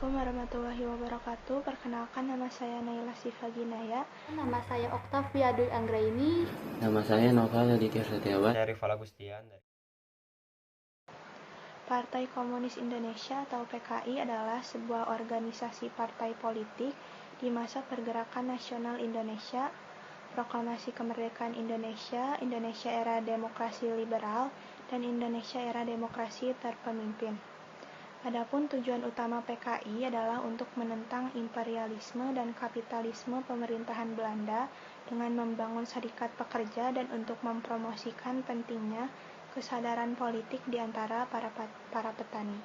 Assalamualaikum warahmatullahi wabarakatuh. Perkenalkan, nama saya Naila Sifa Ginaya. Nama saya Oktavia Dwi Anggraini. Nama saya Noval Aditya Setiawan. Saya Rival Agustian. Partai Komunis Indonesia atau PKI adalah sebuah organisasi partai politik di masa Pergerakan Nasional Indonesia, Proklamasi Kemerdekaan Indonesia, Indonesia Era Demokrasi Liberal, dan Indonesia Era Demokrasi Terpemimpin. Adapun tujuan utama PKI adalah untuk menentang imperialisme dan kapitalisme pemerintahan Belanda dengan membangun serikat pekerja dan untuk mempromosikan pentingnya kesadaran politik di antara para petani.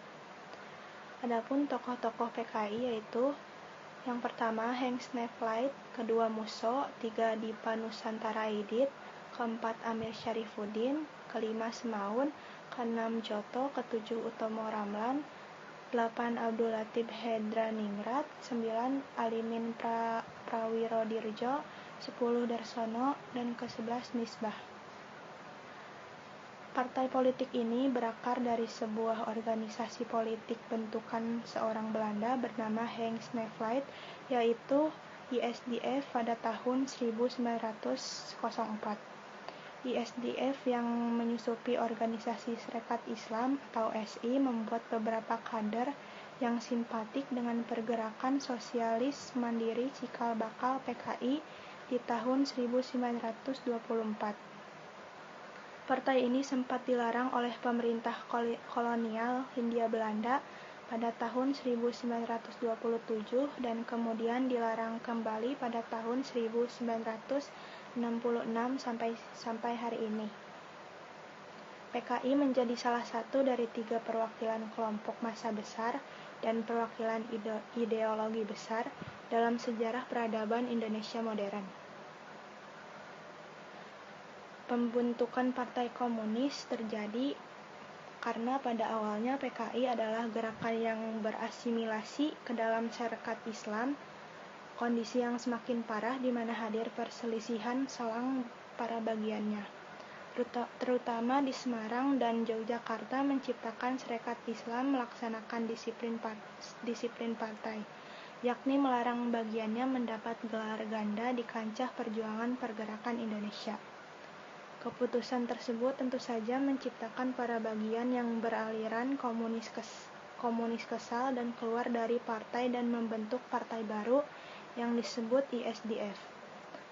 Adapun tokoh-tokoh PKI yaitu yang pertama Henk Snevely, kedua Musso, tiga Dipa Nusantara Aidit, keempat Amir Syarifuddin, kelima Semaun, keenam Joto, ketujuh Utomo Ramlan, 8 Abdul Latif Hedraningrat, 9 Alimin Prawirodirjo, 10 Darsono, dan ke-11 Misbah. Partai politik ini berakar dari sebuah organisasi politik bentukan seorang Belanda bernama Henk Snevely, yaitu ISDF pada tahun 1904. ISDF yang menyusupi organisasi Serikat Islam atau SI membuat beberapa kader yang simpatik dengan pergerakan sosialis mandiri cikal bakal PKI di tahun 1924. Partai ini sempat dilarang oleh pemerintah kolonial Hindia Belanda pada tahun 1927 dan kemudian dilarang kembali pada tahun 1966 sampai hari ini. PKI menjadi salah satu dari 3 perwakilan kelompok massa besar dan perwakilan ideologi besar dalam sejarah peradaban Indonesia modern. Pembentukan Partai Komunis terjadi karena pada awalnya PKI adalah gerakan yang berasimilasi ke dalam Serikat Islam, kondisi yang semakin parah di mana hadir perselisihan selang para bagiannya, terutama di Semarang dan Yogyakarta menciptakan Serikat Islam melaksanakan disiplin partai, yakni melarang bagiannya mendapat gelar ganda di kancah perjuangan pergerakan Indonesia. Keputusan tersebut tentu saja menciptakan para bagian yang beraliran komunis kesal dan keluar dari partai dan membentuk partai baru yang disebut ISDF.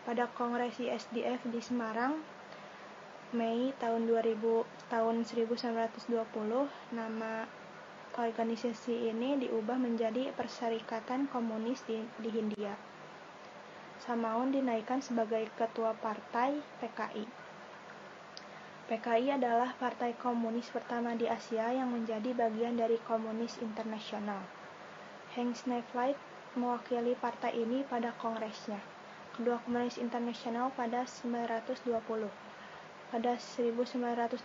Pada Kongres ISDF di Semarang, Mei tahun 1920, nama organisasi ini diubah menjadi Perserikatan Komunis di Hindia. Samaun dinaikkan sebagai ketua partai PKI. PKI adalah partai komunis pertama di Asia yang menjadi bagian dari Komunis Internasional. Henk Snevely mewakili partai ini pada kongresnya, kedua Komunis Internasional pada 1920. Pada 1924,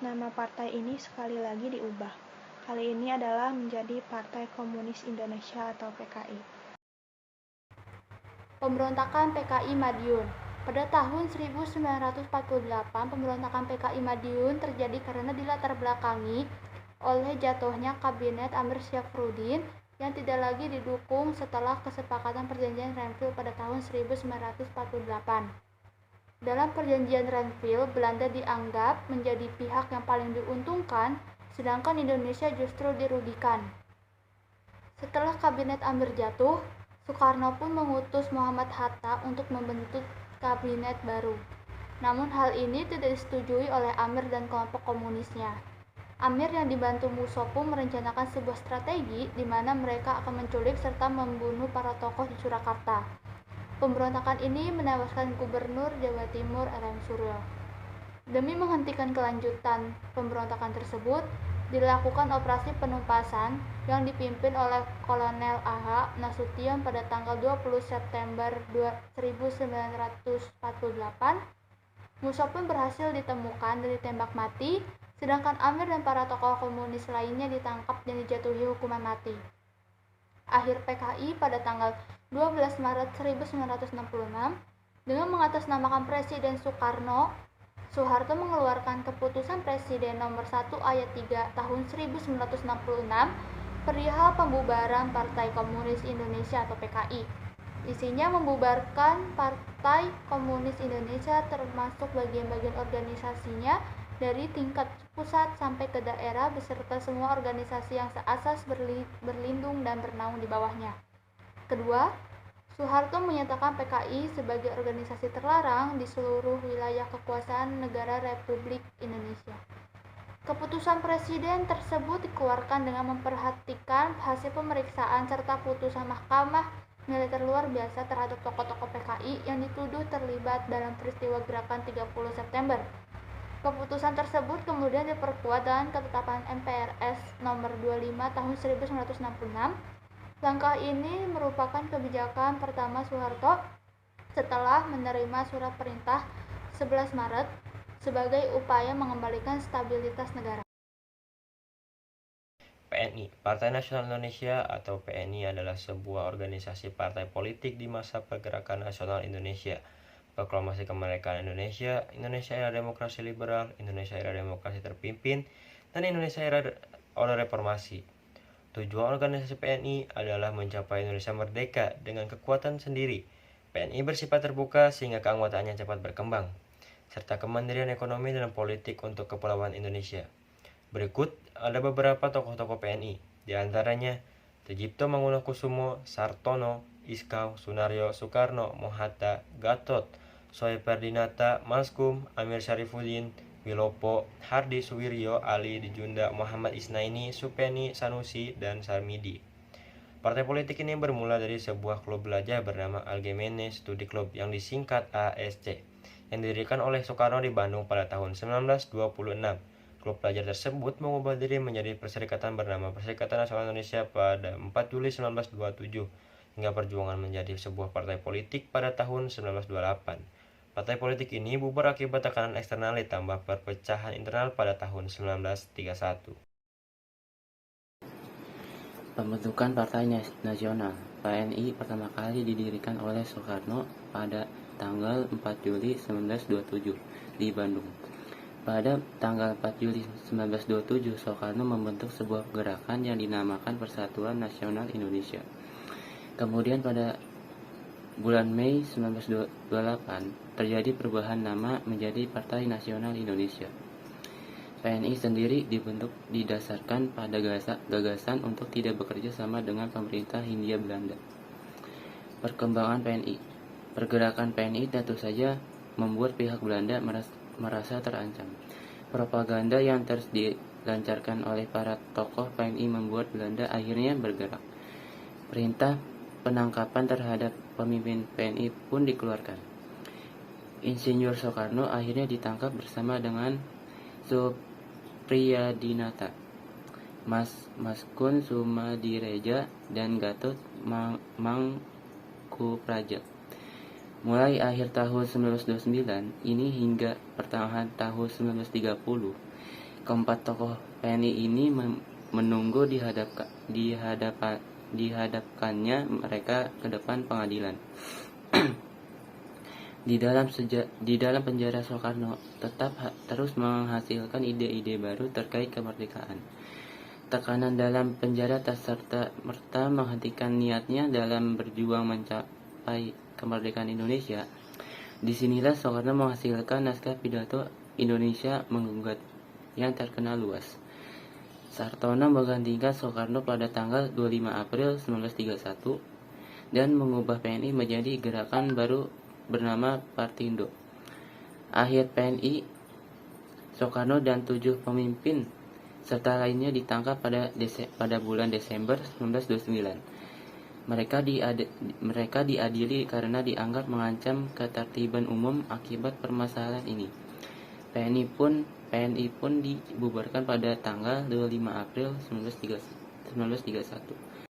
nama partai ini sekali lagi diubah. Kali ini adalah menjadi Partai Komunis Indonesia atau PKI. Pemberontakan PKI Madiun. Pada tahun 1948, pemberontakan PKI Madiun terjadi karena dilatar belakangi oleh jatuhnya Kabinet Amir Syafruddin yang tidak lagi didukung setelah kesepakatan Perjanjian Renville pada tahun 1948. Dalam Perjanjian Renville, Belanda dianggap menjadi pihak yang paling diuntungkan, sedangkan Indonesia justru dirugikan. Setelah Kabinet Amir jatuh, Soekarno pun mengutus Muhammad Hatta untuk membentuk kabinet baru. Namun hal ini tidak disetujui oleh Amir dan kelompok komunisnya. Amir yang dibantu Musso pun merencanakan sebuah strategi di mana mereka akan menculik serta membunuh para tokoh di Surakarta. Pemberontakan ini menewaskan Gubernur Jawa Timur R.M. Suryo. Demi menghentikan kelanjutan pemberontakan tersebut, dilakukan operasi penumpasan yang dipimpin oleh Kolonel A.H. Nasution pada tanggal 20 September 1948. Musso pun berhasil ditemukan dan ditembak mati, sedangkan Amir dan para tokoh komunis lainnya ditangkap dan dijatuhi hukuman mati. Akhir PKI pada tanggal 12 Maret 1966 dengan mengatasnamakan Presiden Soeharto mengeluarkan Keputusan Presiden Nomor 1 Ayat 3 Tahun 1966 perihal pembubaran Partai Komunis Indonesia atau PKI. Isinya membubarkan Partai Komunis Indonesia termasuk bagian-bagian organisasinya dari tingkat pusat sampai ke daerah beserta semua organisasi yang seasas berlindung dan bernaung di bawahnya. Kedua, Soeharto menyatakan PKI sebagai organisasi terlarang di seluruh wilayah kekuasaan negara Republik Indonesia. Keputusan Presiden tersebut dikeluarkan dengan memperhatikan hasil pemeriksaan serta putusan Mahkamah Militer Luar Biasa terhadap tokoh-tokoh PKI yang dituduh terlibat dalam peristiwa gerakan 30 September. Keputusan tersebut kemudian diperkuat dengan ketetapan MPRS nomor 25 tahun 1966. Langkah ini merupakan kebijakan pertama Soeharto setelah menerima surat perintah 11 Maret sebagai upaya mengembalikan stabilitas negara. PNI, Partai Nasional Indonesia atau PNI adalah sebuah organisasi partai politik di masa Pergerakan Nasional Indonesia, Proklamasi Kemerdekaan Indonesia, Indonesia Era Demokrasi Liberal, Indonesia Era Demokrasi Terpimpin, dan Indonesia Era Orde Reformasi. Tujuan organisasi PNI adalah mencapai Indonesia merdeka dengan kekuatan sendiri. PNI bersifat terbuka sehingga keanggotaannya cepat berkembang, serta kemandirian ekonomi dan politik untuk kepulauan Indonesia. Berikut ada beberapa tokoh-tokoh PNI, di antaranya Tejipto Mangunkusumo, Sartono, Iskau, Sunaryo, Soekarno, Mohatta, Gatot, Soepardinata, Maskum, Amir Syarifuddin, Wilopo, Hardi Suwiryo, Ali Dijunda, Muhammad Isnaini, Supeni, Sanusi, dan Sarmidi. Partai politik ini bermula dari sebuah klub belajar bernama Algemene Studi Club yang disingkat ASC, yang didirikan oleh Soekarno di Bandung pada tahun 1926. Klub pelajar tersebut mengubah diri menjadi perserikatan bernama Perserikatan Nasional Indonesia pada 4 Juli 1927, hingga perjuangan menjadi sebuah partai politik pada tahun 1928. Partai politik ini bubar akibat tekanan eksternal ditambah perpecahan internal pada tahun 1931. Pembentukan Partai Nasional PNI pertama kali didirikan oleh Soekarno pada tanggal 4 Juli 1927 di Bandung. Pada tanggal 4 Juli 1927, Soekarno membentuk sebuah gerakan yang dinamakan Persatuan Nasional Indonesia. Kemudian pada bulan Mei 1928, terjadi perubahan nama menjadi Partai Nasional Indonesia. PNI sendiri dibentuk didasarkan pada gagasan untuk tidak bekerja sama dengan pemerintah Hindia Belanda. Perkembangan PNI. Pergerakan PNI tentu saja membuat pihak Belanda merasa terancam. Propaganda yang terus dilancarkan oleh para tokoh PNI membuat Belanda akhirnya bergerak. Perintah penangkapan terhadap pemimpin PNI pun dikeluarkan. Insinyur Soekarno akhirnya ditangkap bersama dengan Supriyadinata, Maskun Sumadireja, dan Gatot Mangkupraja. Mulai akhir tahun 1929 ini hingga pertengahan tahun 1930, keempat tokoh PNI ini menunggu dihadapkannya mereka ke depan pengadilan. Di dalam penjara, Soekarno tetap terus menghasilkan ide-ide baru terkait kemerdekaan. Tekanan dalam penjara tak serta-merta menghentikan niatnya dalam berjuang mencapai kemerdekaan Indonesia. Disinilah Soekarno menghasilkan naskah pidato Indonesia Menggugat yang terkenal luas. Sartono menggantikan Soekarno pada tanggal 25 April 1931 dan mengubah PNI menjadi gerakan baru bernama Partindo. Akhir PNI, Soekarno dan 7 pemimpin serta lainnya ditangkap pada bulan Desember 1929. Mereka diadili karena dianggap mengancam ketertiban umum akibat permasalahan ini. PNI pun dibubarkan pada tanggal 25 April 1931.